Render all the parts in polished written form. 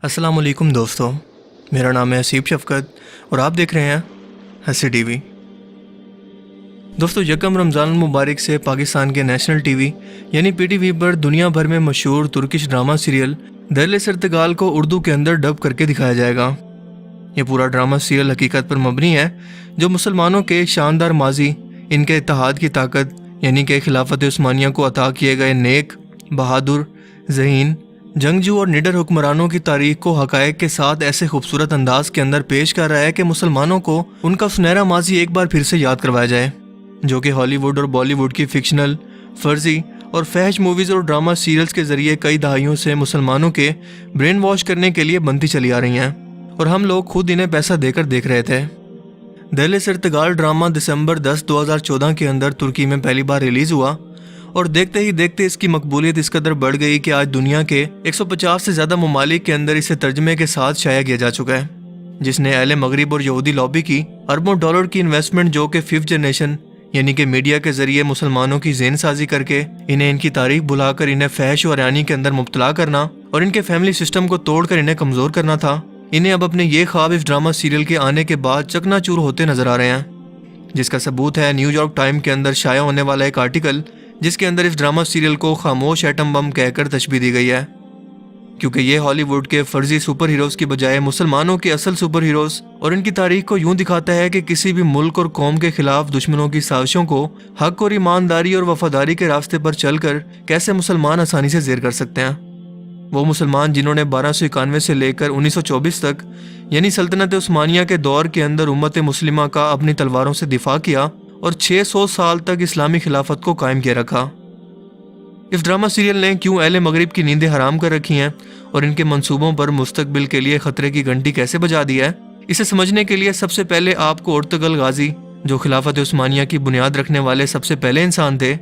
अस्सलाम वालेकुम दोस्तों, मेरा नाम है हसीब शफ़क़त और आप देख रहे हैं हसी टीवी। दोस्तों, यकम रमज़ान मुबारक से पाकिस्तान के नेशनल टीवी यानी पीटीवी पर दुनिया भर में मशहूर तुर्किश ड्रामा सीरियल दर्ल सरतगाल को उर्दू के अंदर डब करके दिखाया जाएगा। ये पूरा ड्रामा सीरियल हकीकत पर मबनी है, जो मुसलमानों के शानदार माजी, इनके इत्तेहाद की ताकत यानी कि खिलाफत उस्मानिया को अता किए गए नेक, बहादुर, ज़हीन, जंगजू और निडर हुक्मरानों की तारीख को हक़ाइक़ के साथ ऐसे खूबसूरत अंदाज के अंदर पेश कर रहा है कि मुसलमानों को उनका सुनहरा माजी एक बार फिर से याद करवाया जाए, जो कि हॉलीवुड और बॉलीवुड की फ़िक्शनल, फर्जी और फहश मूवीज़ और ड्रामा सीरियल्स के ज़रिए कई दहाइयों से मुसलमानों के ब्रेन वॉश करने के लिए बनती चली आ रही हैं और हम लोग खुद इन्हें पैसा देकर देख रहे थे। दर्ल सरतगाल ड्रामा दिसंबर 10, 2014 के अंदर तुर्की में पहली बार रिलीज़ हुआ और देखते ही देखते इसकी मकबूलियत इस कदर बढ़ गई कि आज दुनिया के 150 से ज़्यादा ममालिक के अंदर इसे तर्जमे के साथ शाया किया जा चुका है, जिसने अहले मगरिब और यहूदी लॉबी की अरबों डॉलर की इन्वेस्टमेंट, जो कि फिफ्थ जनरेशन यानी कि मीडिया के ज़रिए मुसलमानों की ज़ेन साजी करके इन्हें इनकी तारीख भुलाकर इन्हें फहश और यानी के अंदर मुब्तला करना और इनके फैमिली सिस्टम को तोड़कर इन्हें कमज़ोर करना था। इन्हें अब अपने ये ख्वाब इस ड्रामा सीरियल के आने के बाद चकनाचूर होते नजर आ रहे हैं, जिसका सबूत है न्यूयॉर्क टाइम के अंदर शाया होने वाला एक आर्टिकल, जिसके अंदर इस ड्रामा सीरियल को खामोश एटम बम कहकर तशबीह दी गई है, क्योंकि ये हॉलीवुड के फर्जी सुपर हीरोज़ की बजाय मुसलमानों के असल सुपर हीरोज़ और इनकी तारीख को यूं दिखाता है कि किसी भी मुल्क और कौम के खिलाफ दुश्मनों की साजिशों को हक और ईमानदारी और वफादारी के रास्ते पर चलकर कैसे मुसलमान आसानी से ज़ेर कर सकते हैं। वो मुसलमान जिन्होंने 1291 से लेकर 1924 तक यानी सल्तनत उस्मानिया के दौर के अंदर उम्मत मुस्लिमा का अपनी तलवारों से दिफा किया और 600 साल तक इस्लामी खिलाफत को कायम किया रखा। इस ड्रामा सीरियल ने क्यों अहले मगरिब की नींदें हराम कर रखी हैं और इनके मंसूबों पर मुस्तकबिल के लिए खतरे की घंटी कैसे बजा दी है, इसे समझने के लिए सबसे पहले आपको अर्तुगरुल गाजी, जो खिलाफत उस्मानिया की बुनियाद रखने वाले सबसे पहले इंसान थे,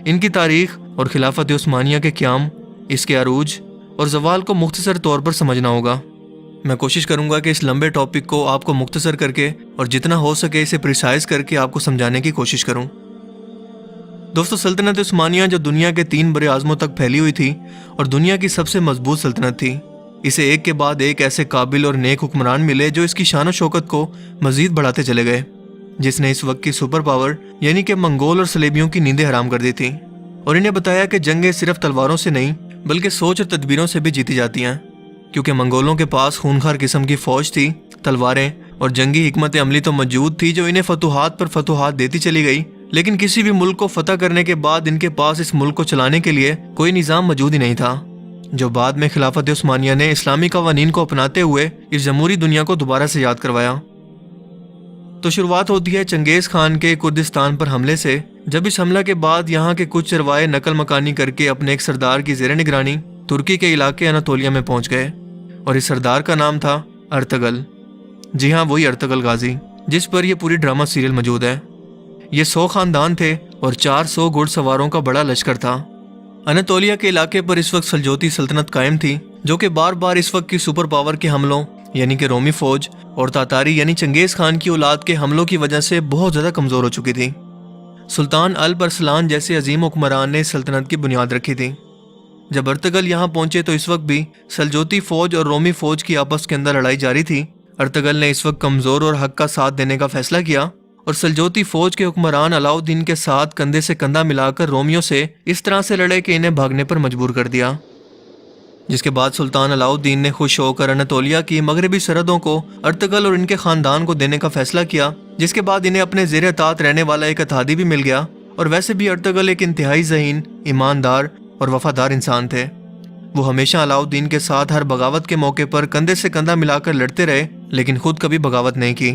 इनकी तारीख और खिलाफत उस्मानिया के क़याम, इसके अरूज और ज़वाल को मुख्तसर तौर पर समझना होगा। मैं कोशिश करूंगा कि इस लंबे टॉपिक को आपको मुख्तसर करके और जितना हो सके इसे प्रिसाइज करके आपको समझाने की कोशिश करूं। दोस्तों, सल्तनत उस्मानिया जो दुनिया के 3 बड़े आज़मों तक फैली हुई थी और दुनिया की सबसे मजबूत सल्तनत थी, इसे एक के बाद एक ऐसे काबिल और नेक हुक्मरान मिले जो इसकी शान और शौकत को मजीद बढ़ाते चले गए, जिसने इस वक्त की सुपर पावर यानी कि मंगोल और सलेबियों की नींदें हराम कर दी थी और इन्हें बताया कि जंगें सिर्फ तलवारों से नहीं बल्कि सोच और तदबीरों से भी जीती जाती हैं, क्योंकि मंगोलों के पास खूनखार किस्म की फ़ौज थी, तलवारें और जंगी हिकमत अमली तो मौजूद थी, जो इन्हें फतूहात पर फतूहात देती चली गई। लेकिन किसी भी मुल्क को फतह करने के बाद इनके पास इस मुल्क को चलाने के लिए कोई निज़ाम मौजूद ही नहीं था, जो बाद में खिलाफत उस्मानिया ने इस्लामी कवानीन को अपनाते हुए इस जमहूरी दुनिया को दोबारा से याद करवाया। तो शुरुआत होती है चंगेज़ खान के कुर्दिस्तान पर हमले से, जब इस हमला के बाद यहाँ के कुछ चरवाए नकल मकानी करके अपने एक सरदार की ज़ेर निगरानी तुर्की के इलाके अनातोलिया में पहुँच गए और इस सरदार का नाम था अर्तुगरुल। जी हाँ, वही अर्तुगरुल गाजी जिस पर यह पूरी ड्रामा सीरियल मौजूद है। ये 100 खानदान थे और 400 घुड़सवारों का बड़ा लश्कर था। अनातोलिया के इलाके पर इस वक्त सल्जोती सल्तनत कायम थी, जो कि बार बार इस वक्त की सुपर पावर के हमलों यानी कि रोमी फौज और तातारी यानी चंगेज़ खान की औलाद के हमलों की वजह से बहुत ज़्यादा कमज़ोर हो चुकी थी। सुल्तान अल्प अरसलान जैसे अजीम हुक्मरान ने सल्तनत की बुनियाद रखी थी। जब अर्तुगरुल यहाँ पहुंचे तो इस वक्त भी सल्जोती फौज और रोमी फौज की आपस के अंदर लड़ाई जारी थी। अर्तुगरुल ने इस वक्त कमज़ोर और हक का साथ देने का फैसला किया और सल्जोती फौज के हुक्मरान अलाउद्दीन के साथ कंधे से कंधा मिलाकर रोमियों से इस तरह से लड़े कि इन्हें भागने पर मजबूर कर दिया, जिसके बाद सुल्तान अलाउद्दीन ने खुश होकर अनातोलिया की मगरबी सरहदों को अर्तुगरुल और इनके ख़ानदान को देने का फैसला किया, जिसके बाद इन्हें अपने ज़ेर अतात रहने वाला एक अतादी भी मिल गया। और वैसे भी अर्तुगरुल एक इंतहाई ज़हीन, ईमानदार और वफादार इंसान थे। वो हमेशा अलाउद्दीन के साथ हर बगावत के मौके पर कंधे से कंधा मिलाकर लड़ते रहे, लेकिन खुद कभी बगावत नहीं की,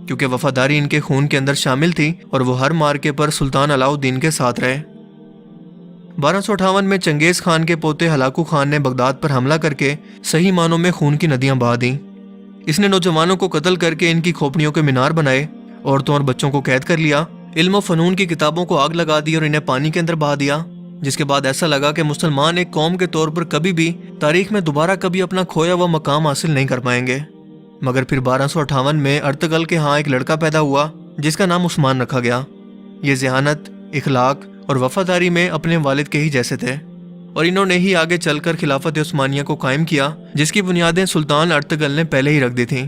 क्योंकि वफादारी इनके खून के अंदर शामिल थी और वो हर मार्के पर सुल्तान अलाउद्दीन के साथ रहे। 1258 में चंगेज़ खान के पोते हलाकू खान ने बगदाद पर हमला करके सही मानों में खून की नदियां बहा दी। इसने नौजवानों को कत्ल करके इनकी खोपड़ियों के मीनार बनाए, औरतों और बच्चों को कैद कर लिया, इल्म और फ़नून की किताबों को आग लगा दी और इन्हें पानी के अंदर बहा दिया, जिसके बाद ऐसा लगा कि मुसलमान एक कौम के तौर पर कभी भी तारीख में दोबारा कभी अपना खोया हुआ मकाम हासिल नहीं कर पाएंगे। मगर फिर 1258 में अर्तुगरुल के यहाँ एक लड़का पैदा हुआ जिसका नाम उस्मान रखा गया। ये ज़हानत, इखलाक और वफादारी में अपने वालिद के ही जैसे थे। और इन्होंने ही आगे चलकर खिलाफत उस्मानिया को कायम किया, जिसकी बुनियादें सुल्तान अर्तुगरुल ने पहले ही रख दी थीं।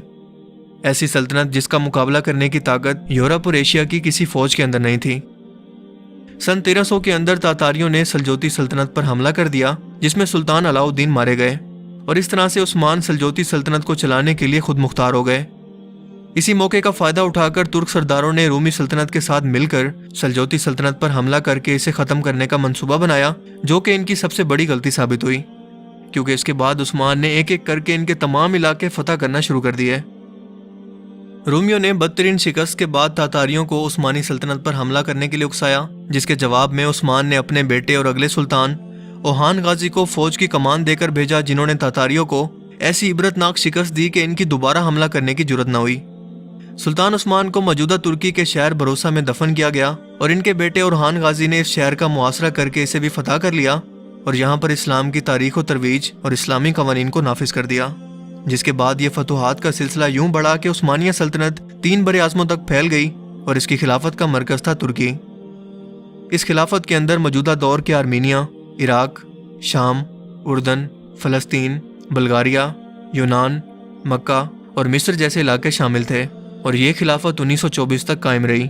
ऐसी सल्तनत जिसका मुकाबला करने की ताकत यूरोप और एशिया की किसी फौज के अंदर नहीं थी। सन 1300 के अंदर तातारियों ने सल्जोती सल्तनत पर हमला कर दिया, जिसमें सुल्तान अलाउद्दीन मारे गए और इस तरह से उस्मान सल्जोती सल्तनत को चलाने के लिए खुद मुख्तार हो गए। इसी मौके का फायदा उठाकर तुर्क सरदारों ने रूमी सल्तनत के साथ मिलकर सल्जोती सल्तनत पर हमला करके इसे खत्म करने का मंसूबा बनाया, जो कि इनकी सबसे बड़ी गलती साबित हुई, क्योंकि इसके बाद उस्मान ने एक एक करके इनके तमाम इलाके फतह करना शुरू कर दिए। रूमियों ने बदतरीन शिकस्त के बाद तातारियों को उस्मानी सल्तनत पर हमला करने के लिए उकसाया, जिसके जवाब में उस्मान ने अपने बेटे और अगले सुल्तान ओहान गाजी को फौज की कमान देकर भेजा, जिन्होंने तातारियों को ऐसी इबरतनाक शिकस्त दी कि इनकी दोबारा हमला करने की जुर्रत न हुई। सुल्तान उस्मान को मौजूदा तुर्की के शहर भरोसा में दफन किया गया और इनके बेटे ओहान गाजी ने इस शहर का मुआसरा करके इसे भी फतह कर लिया और यहाँ पर इस्लाम की तारीख व तरवीज और इस्लामी कवानीन को नाफिज कर दिया। जिसके बाद ये फतूहात का सिलसिला यूं बढ़ा कि उस्मानिया सल्तनत 3 बड़े आज़मों तक फैल गई और इसकी खिलाफत का मरकज था तुर्की। इस खिलाफत के अंदर मौजूदा दौर के आर्मीनिया, इराक, शाम, उर्दन, फ़लस्तीन, बल्गारिया, यूनान, मक्का और मिस्र जैसे इलाके शामिल थे और ये खिलाफत 1924 तक कायम रही।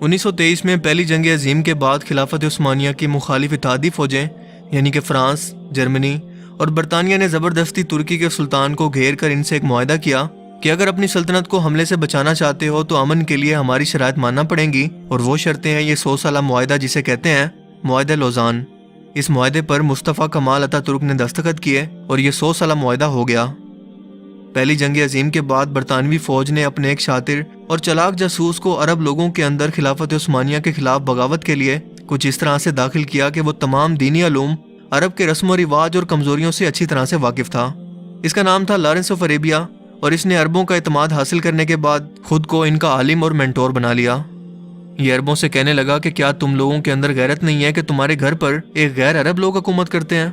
1923 में पहली जंग अजीम के बाद खिलाफत उस्मानिया की मुखालिफ इत्तेहादी फौजें यानी कि फ्रांस, जर्मनी और बरतानिया ने ज़बरदस्ती तुर्की के सुल्तान को घेर कर इनसे एक मुआहदा किया कि अगर अपनी सल्तनत को हमले से बचाना चाहते हो तो अमन के लिए हमारी शराइत मानना पड़ेंगी, और वो शर्तें हैं ये 100 साला मुआहदा जिसे कहते हैं मुआहदा लोज़ान। इस मुआहदे पर मुस्तफ़ा कमाल अतातुर्क ने दस्तखत किए और ये 100 साला मुआहदा हो गया। पहली जंग अजीम के बाद बरतानवी फौज ने अपने एक शातिर और चलाक जासूस को अरब लोगों के अंदर खिलाफत उस्मानिया के खिलाफ बगावत के लिए कुछ इस तरह से दाखिल किया कि वो तमाम दीनी अलूम, अरब के रस्म व रिवाज और कमजोरियों से अच्छी तरह से वाकिफ था। इसका नाम था लॉरेंस ऑफ अरेबिया और इसने अरबों का इत्मीनान हासिल करने के बाद खुद को इनका आलिम और मेंटोर बना लिया। ये अरबों से कहने लगा कि क्या तुम लोगों के अंदर गैरत नहीं है कि तुम्हारे घर पर एक गैर अरब लोग हुकूमत करते हैं?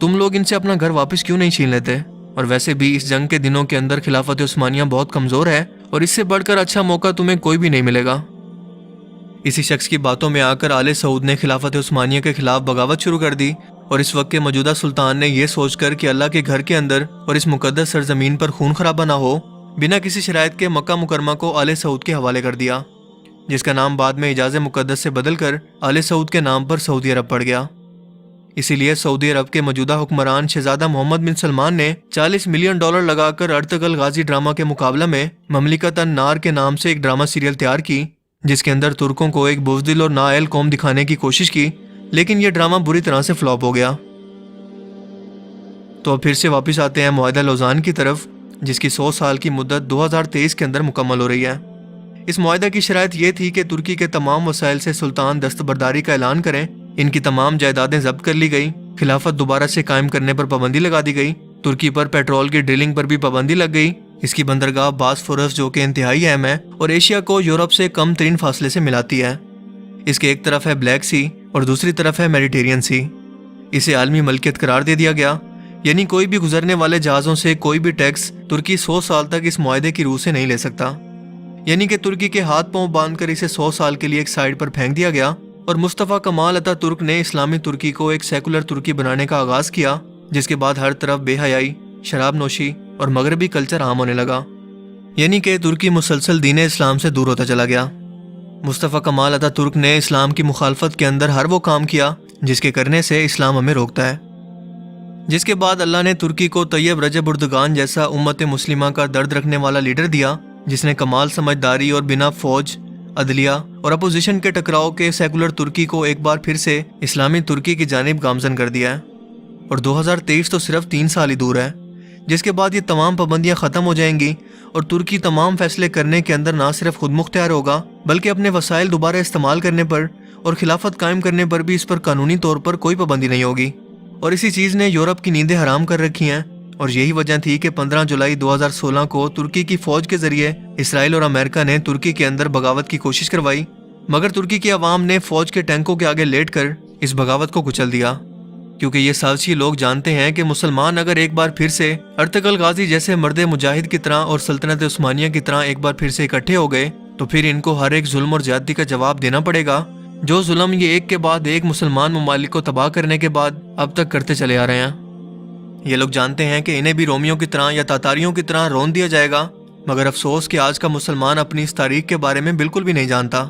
तुम लोग इनसे अपना घर वापस क्यों नहीं छीन लेते? और वैसे भी इस जंग के दिनों के अंदर खिलाफत उस्मानिया बहुत कमज़ोर है और इससे बढ़कर अच्छा मौका तुम्हें कोई भी नहीं मिलेगा। इसी शख्स की बातों में आकर आले सऊद ने खिलाफत उस्मानिया के खिलाफ बगावत शुरू कर दी और इस वक्त के मौजूदा सुल्तान ने यह सोचकर कि अल्लाह के घर के अंदर और इस मुकद्दस सरजमीन पर खून खराबा ना हो, बिना किसी शराइत के मक्का मुकरमा को आले सऊद के हवाले कर दिया, जिसका नाम बाद में इजाज़े मुकद्दस से बदलकर आले सऊद के नाम पर सऊदी अरब पड़ गया। इसीलिए सऊदी अरब के मौजूदा हुक्मरान शहजादा मोहम्मद बिन सलमान ने $40 मिलियन लगाकर अर्तुगरुल गाजी ड्रामा के मुकाबला में ममलिकत अन-नार के नाम से एक ड्रामा सीरियल तैयार की, जिसके अंदर तुर्कों को एक बुज़दिल और नाअहल कौम दिखाने की कोशिश की, लेकिन यह ड्रामा बुरी तरह से फ्लॉप हो गया। तो अब फिर से वापस आते हैं मुआहदा लोज़ान की तरफ, जिसकी 100 साल की मुद्दत 2023 के अंदर मुकम्मल हो रही है। इस मुआहदा की शराइत ये थी कि तुर्की के तमाम वसाइल से सुल्तान दस्तबरदारी का ऐलान करें, इनकी तमाम जायदादें जब्त कर ली गई, खिलाफत दोबारा से कायम करने पर पाबंदी लगा दी गई, तुर्की पर पेट्रोल की ड्रिलिंग पर भी पाबंदी लग गई, इसकी बंदरगाह बासफोरस जो कि इंतहाई अहम है और एशिया को यूरोप से कम तरीन फासले से मिलाती है। इसके एक तरफ है ब्लैक सी और दूसरी तरफ है मेडिटेरियन सी। इसे आलमी मलकियत करार दे दिया गया, यानी कोई भी गुजरने वाले जहाज़ों से कोई भी टैक्स तुर्की 100 साल तक इस मुआहदे की रूह से नहीं ले सकता। यानी कि तुर्की के हाथ पांव बांधकर इसे 100 साल के लिए एक साइड पर फेंक दिया गया और मुस्तफ़ा कमाल अतातुर्क ने इस्लामी तुर्की को एक सेकुलर तुर्की बनाने का आगाज किया, जिसके बाद हर तरफ बेहयाई, शराब नोशी और मगरबी कल्चर आम होने लगा। यानी कि तुर्की मुसलसल दीन इस्लाम से दूर होता चला गया। मुस्तफ़ा कमाल अतातुर्क ने इस्लाम की मुखालफत के अंदर हर वो काम किया जिसके करने से इस्लाम हमें रोकता है। जिसके बाद अल्लाह ने तुर्की को तैयब रजब उर्दगान जैसा उम्मत मुस्लिमा का दर्द रखने वाला लीडर दिया, जिसने कमाल समझदारी और बिना फौज, अदलिया और अपोजिशन के टकराव के सेकुलर तुर्की को एक बार फिर से इस्लामी तुर्की की जानिब गामजन कर दिया है। और 2023 तो सिर्फ 3 साल ही दूर है, जिसके बाद ये तमाम पाबंदियाँ ख़त्म हो जाएंगी और तुर्की तमाम फैसले करने के अंदर ना सिर्फ खुद मुख्तियार होगा, बल्कि अपने वसाइल दोबारा इस्तेमाल करने पर और खिलाफत कायम करने पर भी इस पर कानूनी तौर पर कोई पाबंदी नहीं होगी। और इसी चीज़ ने यूरोप की नींदें हराम कर रखी हैं और यही वजह थी कि 15 जुलाई 2016 को तुर्की की फ़ौज के ज़रिए इसराइल और अमेरिका ने तुर्की के अंदर बगावत की कोशिश करवाई, मगर तुर्की की आवाम ने फ़ौज के टैंकों के आगे लेट कर इस बगावत को कुचल दिया, क्योंकि ये साजिशी लोग जानते हैं कि मुसलमान अगर एक बार फिर से अर्तुगरुल गाजी जैसे मर्द मुजाहिद की तरह और सल्तनत उस्मानिया की तरह एक बार फिर से इकट्ठे हो गए तो फिर इनको हर एक जुल्म और ज्यादती का जवाब देना पड़ेगा, جو ظلم یہ ایک کے بعد ایک مسلمان ممالک کو تباہ کرنے کے بعد اب تک کرتے چلے آ رہے ہیں۔ یہ لوگ جانتے ہیں کہ انہیں بھی رومیوں کی طرح یا تاتاریوں کی طرح رون دیا جائے گا، مگر افسوس کہ آج کا مسلمان اپنی اس تاریخ کے بارے میں بالکل بھی نہیں جانتا۔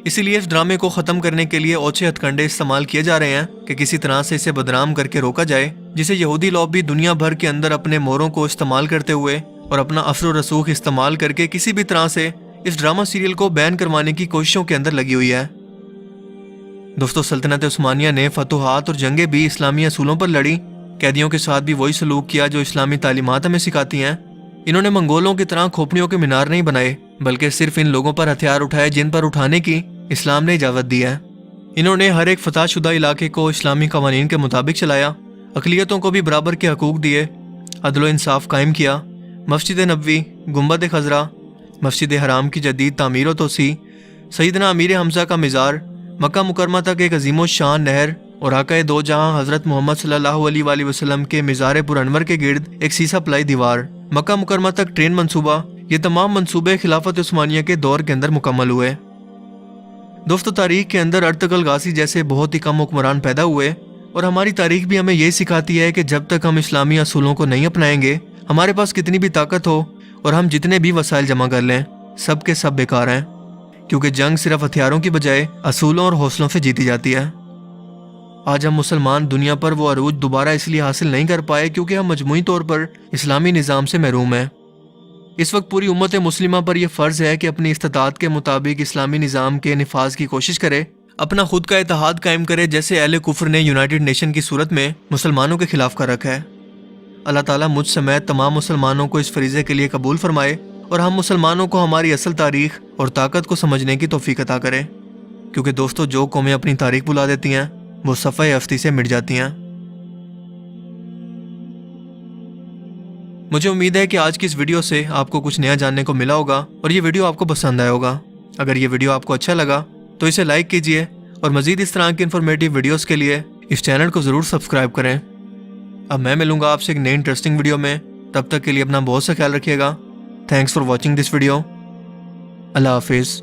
اسی لیے اس ڈرامے کو ختم کرنے کے لیے اوچھے ہتھ کنڈے استعمال کیے جا رہے ہیں کہ کسی طرح سے اسے بدنام کر کے روکا جائے، جسے یہودی لوبی دنیا بھر کے اندر اپنے موروں کو استعمال کرتے ہوئے اور اپنا اثر و رسوخ استعمال کر کے کسی بھی طرح سے اس ڈرامہ سیریل کو بین کروانے کی کوششوں کے اندر لگی ہوئی ہے۔ دوستو، سلطنت عثمانیہ نے فتوحات اور جنگیں بھی اسلامی اصولوں پر لڑی، قیدیوں کے ساتھ بھی وہی سلوک کیا جو اسلامی تعلیمات ہمیں سکھاتی ہیں۔ انہوں نے منگولوں کی طرح کھوپڑیوں کے مینار نہیں بنائے، بلکہ صرف ان لوگوں پر ہتھیار اٹھائے جن پر اٹھانے کی اسلام نے اجازت دی ہے۔ انہوں نے ہر ایک فتح شدہ علاقے کو اسلامی قوانین کے مطابق چلایا، اقلیتوں کو بھی برابر کے حقوق دیے، عدل و انصاف قائم کیا۔ مسجد نبوی، گنبد خضرا، مسجد حرام کی جدید تعمیر و توسیع، سیدنا امیر حمزہ کا مزار، مکہ مکرمہ تک ایک عظیم الشان نہر اور آقا دو جہاں حضرت محمد صلی اللہ علیہ وآلہ وسلم کے مزار پر انور کے گرد ایک سیسا پلائی دیوار، مکہ مکرمہ تک ٹرین منصوبہ، یہ تمام منصوبے خلافت عثمانیہ کے دور کے اندر مکمل ہوئے۔ دوستو، تاریخ کے اندر ارطغرل غازی جیسے بہت ہی کم حکمران پیدا ہوئے، اور ہماری تاریخ بھی ہمیں یہ سکھاتی ہے کہ جب تک ہم اسلامی اصولوں کو نہیں اپنائیں گے، ہمارے پاس کتنی بھی طاقت ہو اور ہم جتنے بھی وسائل جمع کر لیں، سب کے سب بیکار ہیں، کیونکہ جنگ صرف ہتھیاروں کی بجائے اصولوں اور حوصلوں سے جیتی جاتی ہے۔ آج ہم مسلمان دنیا پر وہ عروج دوبارہ اس لیے حاصل نہیں کر پائے کیونکہ ہم مجموعی طور پر اسلامی نظام سے محروم ہیں۔ اس وقت پوری امت مسلمہ پر یہ فرض ہے کہ اپنی استطاعت کے مطابق اسلامی نظام کے نفاذ کی کوشش کرے، اپنا خود کا اتحاد قائم کرے، جیسے اہل کفر نے یونائٹڈ نیشن کی صورت میں مسلمانوں کے خلاف کر رکھا ہے۔ اللہ تعالیٰ مجھ سمیت تمام مسلمانوں کو اس فریضے کے لیے قبول فرمائے اور ہم مسلمانوں کو ہماری اصل تاریخ اور طاقت کو سمجھنے کی توفیق عطا کرے، کیونکہ دوستو، جو قومیں اپنی تاریخ بھلا دیتی ہیں وہ صفحہ ہستی سے مٹ جاتی ہیں۔ مجھے امید ہے کہ آج کی اس ویڈیو سے آپ کو کچھ نیا جاننے کو ملا ہوگا اور یہ ویڈیو آپ کو پسند آیا ہوگا۔ اگر یہ ویڈیو آپ کو اچھا لگا تو اسے لائک کیجئے اور مزید اس طرح کی انفارمیٹیو ویڈیوز کے لیے اس چینل کو ضرور سبسکرائب کریں۔ اب میں ملوں گا آپ سے ایک نئی انٹرسٹنگ ویڈیو میں، تب تک کے لیے اپنا بہت سا خیال رکھیے گا۔ Thanks for watching this video. اللہ حافظ۔